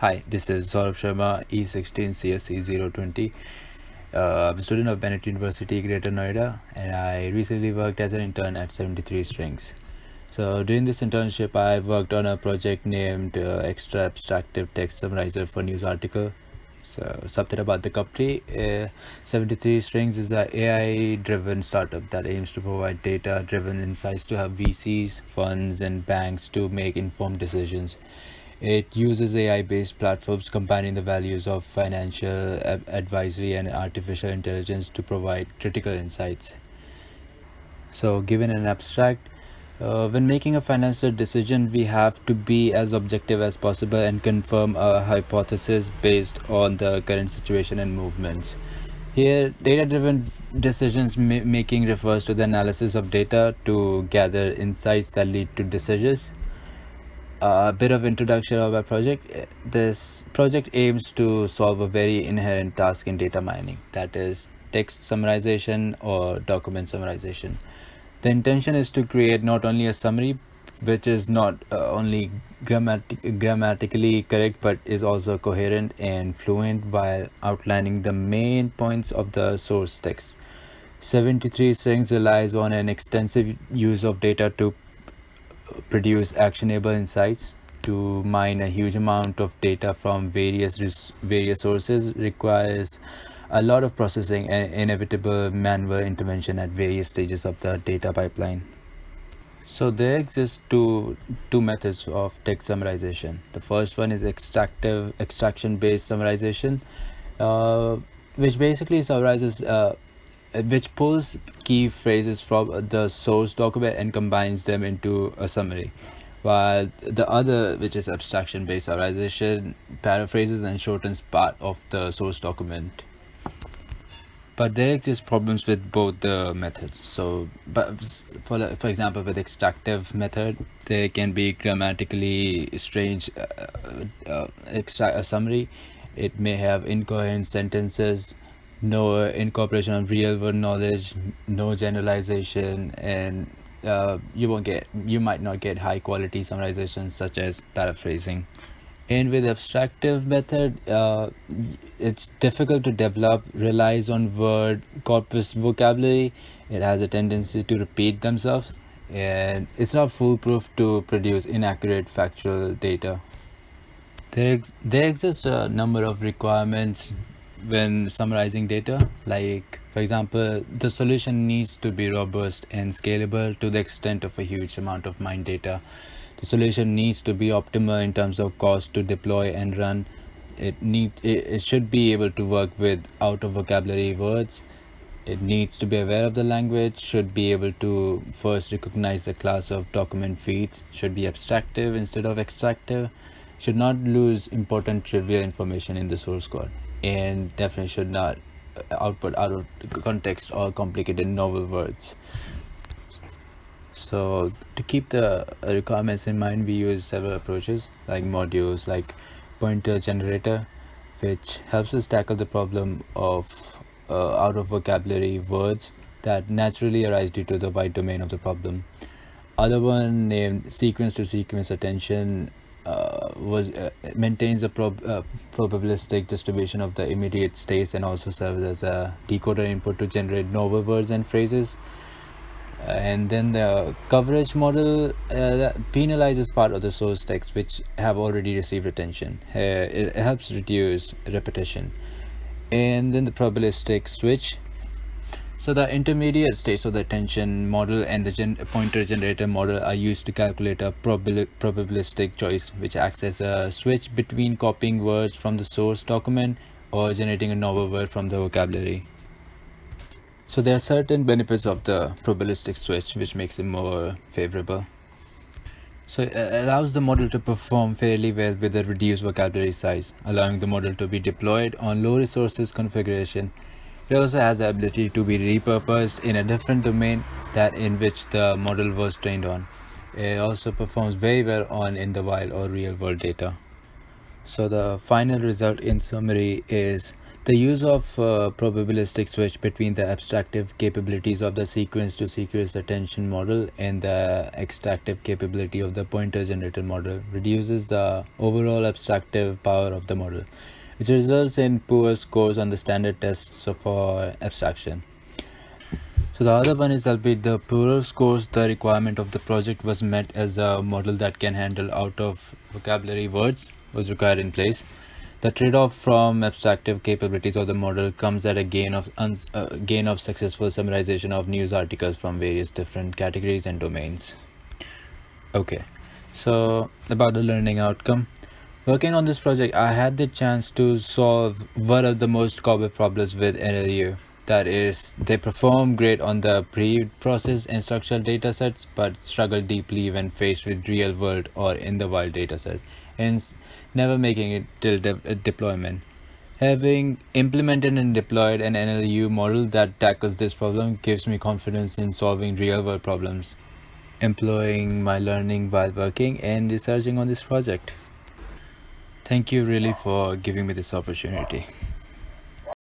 Hi, this is Saurabh Sharma, E16 CSC 020. I'm a student of Bennett University, Greater Noida, and I recently worked as an intern at 73 Strings. So during this internship, I worked on a project named Extra-Abstractive Text Summarizer for news article. So something about the company. 73 Strings is an AI-driven startup that aims to provide data-driven insights to help VCs, funds, and banks to make informed decisions. It uses AI-based platforms combining the values of financial advisory and artificial intelligence to provide critical insights. So, given an abstract, when making a financial decision, we have to be as objective as possible and confirm a hypothesis based on the current situation and movements. Here, data-driven decisions making refers to the analysis of data to gather insights that lead to decisions. A bit of introduction of our project. This project aims to solve a very inherent task in data mining, that is text summarization or document summarization. The intention is to create not only a summary which is not only grammatically correct but is also coherent and fluent while outlining the main points of the source text. 73 Strings relies on an extensive use of data to produce actionable insights. To mine a huge amount of data from various sources requires a lot of processing and inevitable manual intervention at various stages of the data pipeline. So there exist two methods of text summarization. The first one is extraction based summarization, which basically summarizes which pulls key phrases from the source document and combines them into a summary, while the other, which is abstraction based summarization, paraphrases and shortens part of the source document. But there exist problems with both the methods. So, but for example, with extractive method, there can be grammatically strange a summary. It may have incoherent sentences, no incorporation of real world knowledge, no generalization, and you might not get high quality summarization such as paraphrasing. And with abstractive method, it's difficult to develop, relies on word corpus vocabulary. It has a tendency to repeat themselves, and it's not foolproof to produce inaccurate factual data. There exist a number of requirements when summarizing data. Like, for example, the solution needs to be robust and scalable to the extent of a huge amount of mined data. The solution needs to be optimal in terms of cost to deploy and run. It should be able to work with out of vocabulary words. It needs to be aware of the language, should be able to first recognize the class of document feeds, should be abstractive instead of extractive, should not lose important trivial information in the source code, and definitely should not output out of context or complicated novel words. So to keep the requirements in mind, we use several approaches like modules like pointer generator, which helps us tackle the problem of out of vocabulary words that naturally arise due to the wide domain of the problem. Other one named sequence to sequence attention maintains a probabilistic distribution of the immediate states and also serves as a decoder input to generate novel words and phrases. And then the coverage model penalizes part of the source text which have already received attention. It helps reduce repetition. And then the probabilistic switch. So the intermediate states of the attention model and the pointer generator model are used to calculate a probabilistic choice, which acts as a switch between copying words from the source document or generating a novel word from the vocabulary. So there are certain benefits of the probabilistic switch which makes it more favorable. So it allows the model to perform fairly well with a reduced vocabulary size, allowing the model to be deployed on low resources configuration. It also has the ability to be repurposed in a different domain that in which the model was trained on. It also performs very well on in the wild or real world data. So the final result in summary is The use of probabilistic switch between the abstractive capabilities of the sequence-to-sequence attention model and the extractive capability of the pointer generator model reduces the overall abstractive power of the model, which results in poor scores on the standard tests for abstraction. So the other one is, albeit the poorer scores, the requirement of the project was met as a model that can handle out of vocabulary words was required in place. The trade-off from abstractive capabilities of the model comes at a gain of successful summarization of news articles from various different categories and domains. Okay, so about the learning outcome. Working on this project, I had the chance to solve one of the most common problems with NLU. That is, they perform great on the pre-processed instructional datasets, but struggle deeply when faced with real-world or in-the-wild datasets, hence never making it till deployment. Having implemented and deployed an NLU model that tackles this problem gives me confidence in solving real-world problems, employing my learning while working and researching on this project. Thank you really for giving me this opportunity.